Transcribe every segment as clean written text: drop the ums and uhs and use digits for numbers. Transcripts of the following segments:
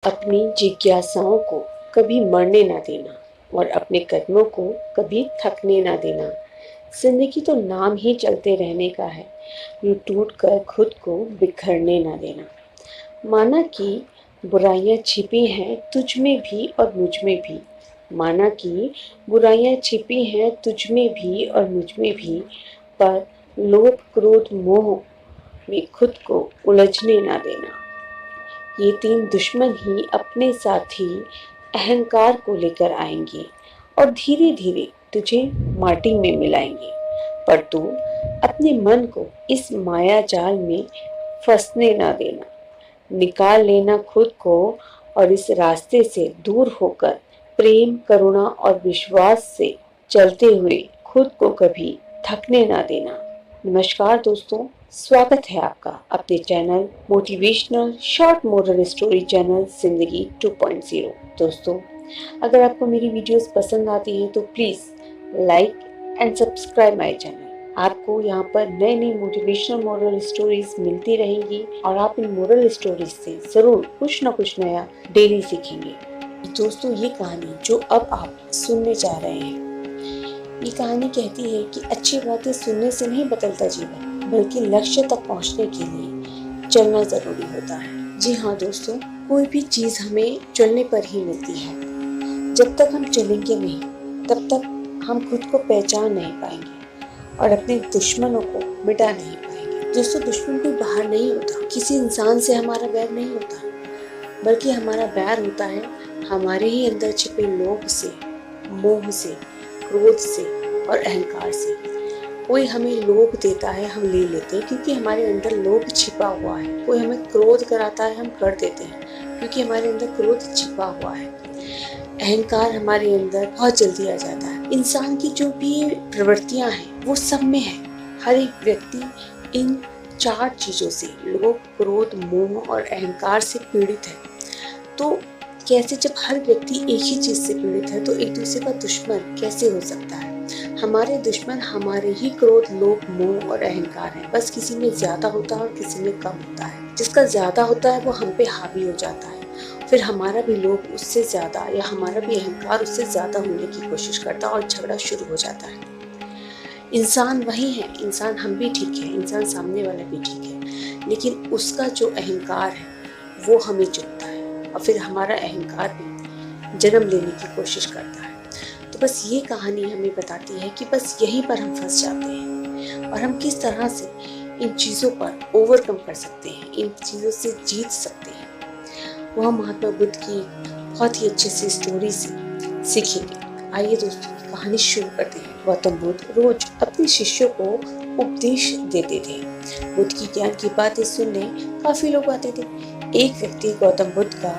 अपनी जिज्ञासाओं को कभी मरने ना देना और अपने कदमों को कभी थकने ना देना। जिंदगी तो नाम ही चलते रहने का है, यूं टूट कर खुद को बिखरने ना देना। माना कि बुराइयां छिपी हैं तुझ में भी और मुझ में भी, माना कि बुराइयां छिपी हैं तुझ में भी और मुझ में भी, पर लोभ क्रोध मोह में खुद को उलझने ना देना। ये तीन दुश्मन ही अपने साथ ही अहंकार को लेकर आएंगे और धीरे धीरे तुझे माटी में मिलाएंगे। पर तू अपने मन को इस माया जाल में फंसने ना देना। निकाल लेना खुद को और इस रास्ते से दूर होकर प्रेम करुणा और विश्वास से चलते हुए खुद को कभी थकने ना देना। नमस्कार दोस्तों, स्वागत है आपका अपने channel motivational short moral story channel जिंदगी 2.0। दोस्तों, अगर आपको मेरी वीडियोस पसंद आती हैं तो please like and subscribe my channel. आपको यहाँ पर नए नए मोटिवेशनल मोरल स्टोरीज मिलती रहेंगी और आप इन मोरल स्टोरीज से ज़रूर कुछ ना कुछ नया डेली सीखेंगे। दोस्तों, ये कहानी जो अब आप सुनने जा रहे हैं, ये कहानी कहती है कि अच्छी बातें सुनने से नहीं बदलता जीवन, बल्कि लक्ष्य तक पहुंचने के लिए चलना जरूरी होता है। जी हाँ दोस्तों, कोई भी चीज हमें चलने पर ही मिलती है। जब तक हम चलेंगे नहीं, तब तक हम खुद को पहचान नहीं पाएंगे और अपने दुश्मनों को मिटा नहीं पाएंगे। दोस्तों, दुश्मन कोई बाहर नहीं होता, किसी इंसान से हमारा बैर नहीं होता, बल्कि हमारा बैर होता है हमारे ही अंदर छिपे लोभ से, मोह से, क्रोध से और अहंकार से। कोई हमें लोभ देता है, हम ले लेते हैं क्योंकि हमारे अंदर लोभ छिपा हुआ है। कोई हमें क्रोध कराता है, हम कर देते हैं क्योंकि हमारे अंदर क्रोध छिपा हुआ है। अहंकार हमारे अंदर बहुत जल्दी आ जाता है। इंसान की जो भी प्रवृत्तियां हैं वो सब में है। हर एक व्यक्ति इन चार चीजों से, लोभ क्रोध मोह और अहंकार से पीड़ित है। तो कैसे, जब हर व्यक्ति एक ही चीज से पीड़ित है तो एक दूसरे का दुश्मन कैसे हो सकता है? हमारे दुश्मन हमारे ही क्रोध लोभ मोह और अहंकार है। बस किसी में ज्यादा होता है और किसी में कम होता है। जिसका ज्यादा होता है वो हम पे हावी हो जाता है, फिर हमारा भी लोभ उससे ज्यादा या हमारा भी अहंकार उससे ज्यादा होने की कोशिश करता है और झगड़ा शुरू हो जाता है। इंसान वही है, इंसान हम भी ठीक है, इंसान सामने वाला भी ठीक है, लेकिन उसका जो अहंकार है वो हमें चुभता है और फिर हमारा अहंकार भी जन्म लेने की कोशिश करता है। तो बस ये कहानी हमें बताती है कि बस यहीं पर हम फंस जाते हैं और हम किस तरह से इन चीज़ों पर ओवरकम कर सकते हैं, इन चीज़ों से जीत सकते हैं। वो हम महात्मा बुद्ध की बहुत ही अच्छे से स्टोरी से सीखेंगे। आइए दोस्तों, कहानी शुरू करते हैं। गौतम बुद्ध रोज अपने शिष्यों को उपदेश देते थे। बुद्ध की ज्ञान की बातें सुनने काफी लोग आते थे। एक व्यक्ति गौतम बुद्ध का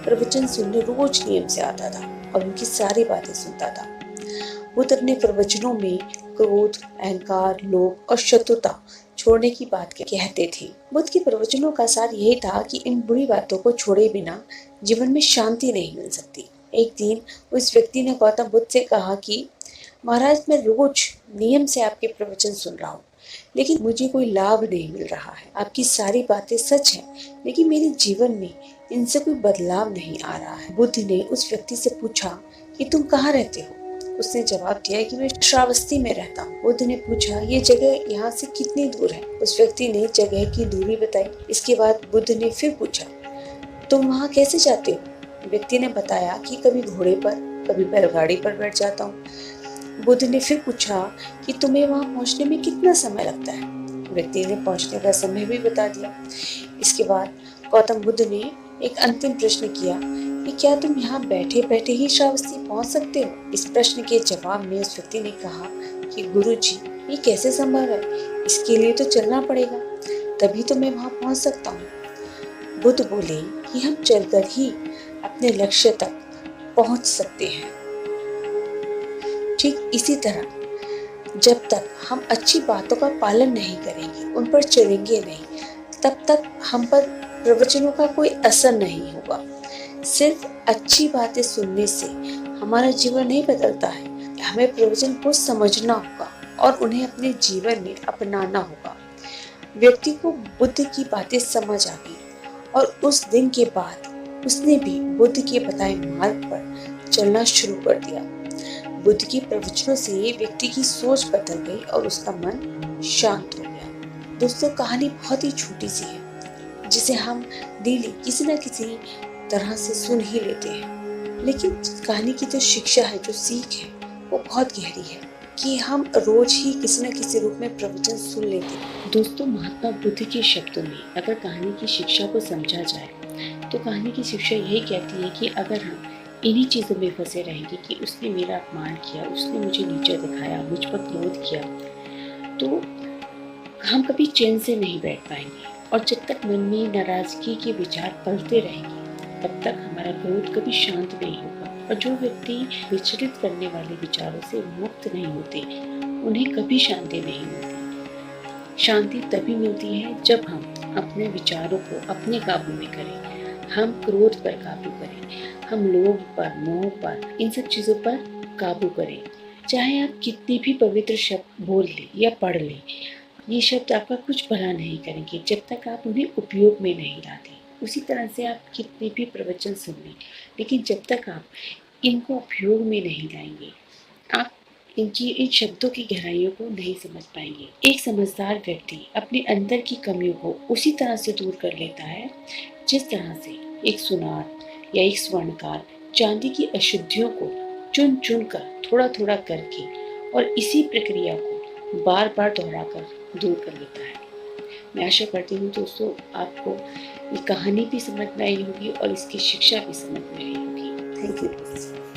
प्रवचन सुनने रोज नियम से आता था और उनकी सारी बातें सुनता था। बुद्ध अपने प्रवचनों में क्रोध अहंकार लोभ और शत्रुता छोड़ने की बात कहते थे। बुद्ध के प्रवचनों का सार यही था कि इन बुरी बातों को छोड़े बिना जीवन में शांति नहीं मिल सकती। एक दिन उस व्यक्ति ने गौतम बुद्ध से कहा कि महाराज, मैं रोज नियम से आपके प्रवचन सुन रहा हूँ, लेकिन मुझे कोई लाभ नहीं मिल रहा है। आपकी सारी बातें सच हैं, लेकिन मेरे जीवन में इनसे कोई बदलाव नहीं आ रहा है। बुद्ध ने उस व्यक्ति से पूछा कि तुम कहाँ रहते हो? उसने जवाब दिया कि मैं श्रावस्ती में रहता हूँ। बुद्ध ने पूछा, ये जगह यहाँ से कितनी दूर है? उस व्यक्ति ने जगह की दूरी बताई। इसके बाद बुद्ध ने फिर पूछा, तुम वहाँ कैसे जाते हो? व्यक्ति ने बताया कि कभी घोड़े पर, कभी बैलगाड़ी पर बैठ जाता हूँ। बुद्ध ने फिर पूछा कि तुम्हें वहाँ पहुँचने में कितना समय लगता है? व्यक्ति ने पहुँचने का समय भी बता दिया। इसके बाद गौतम बुद्ध ने एक अंतिम प्रश्न किया कि क्या तुम यहाँ बैठे बैठे ही श्रावस्ती पहुँच सकते हो? इस प्रश्न के जवाब में उस व्यक्ति ने कहा कि गुरुजी, ये कैसे संभव है? इसके लिए तो चलना पड़ेगा, तभी तो मैं वहाँ पहुँच सकता हूँ। बुद्ध बोले कि हम चलकर ही अपने लक्ष्य तक पहुँच सकते हैं। ठीक इसी तरह जब तक हम अच्छी बातों का पालन नहीं करेंगे, उन पर चलेंगे नहीं, तब तक हम पर प्रवचनों का कोई असर नहीं होगा। सिर्फ अच्छी बातें सुनने से हमारा जीवन नहीं बदलता है। हमें प्रवचन को समझना होगा और उन्हें अपने जीवन में अपनाना होगा। व्यक्ति को बुद्ध की बातें समझ आ गई और उस दिन के बाद उसने भी बुद्ध के बताए मार्ग पर चलना शुरू कर दिया। बुद्ध के प्रवचनों से व्यक्ति की सोच बदल गई और उसका मन शांत हो गया। दोस्तों, कहानी बहुत ही छोटी सी है जिसे हम डेली किसी न किसी तरह से सुन ही लेते हैं, लेकिन कहानी की जो शिक्षा है, जो सीख है, वो बहुत गहरी है कि हम रोज ही किसी न किसी रूप में प्रवचन सुन लेते हैं। दोस्तों, महात्मा बुद्ध के शब्दों में अगर कहानी की शिक्षा को समझा जाए तो कहानी की शिक्षा यही कहती है कि अगर हम इन्हीं चीज़ों में फंसे रहेंगे कि उसने मेरा अपमान किया, उसने मुझे नीचा दिखाया, मुझ पर क्रोध किया, तो हम कभी चैन से नहीं बैठ पाएंगे। और जब तक मन में नाराजगी के विचार पलते रहेंगे तब तक हमारा क्रोध कभी शांत नहीं होगा। और जो व्यक्ति विचलित करने वाले विचारों से मुक्त नहीं होते, उन्हें कभी शांति नहीं मिलती। शांति तभी मिलती है जब हम अपने विचारों को अपने काबू में करें, हम क्रोध पर काबू करें, हम लोभ पर, मोह पर, इन सब चीज़ों पर काबू करें। चाहे आप कितने भी पवित्र शब्द बोल लें या पढ़ लें, ये शब्द आपका कुछ भला नहीं करेंगे जब तक आप उन्हें उपयोग में नहीं लाते। उसी तरह से आप कितने भी प्रवचन सुन लें, लेकिन जब तक आप इनको उपयोग में नहीं लाएंगे, आप इन शब्दों की गहराइयों को नहीं समझ पाएंगे। एक समझदार व्यक्ति अपने अंदर की कमियों को उसी तरह से दूर कर लेता है जिस तरह से एक सुनार या एक स्वर्णकार चांदी की अशुद्धियों को चुन चुन कर थोड़ा थोड़ा करके और इसी प्रक्रिया को बार बार दोहराकर दूर कर लेता है। मैं आशा करती हूँ दोस्तों, आपको ये कहानी भी समझ में आई होगी और इसकी शिक्षा भी समझ में आई होगी। Thank you.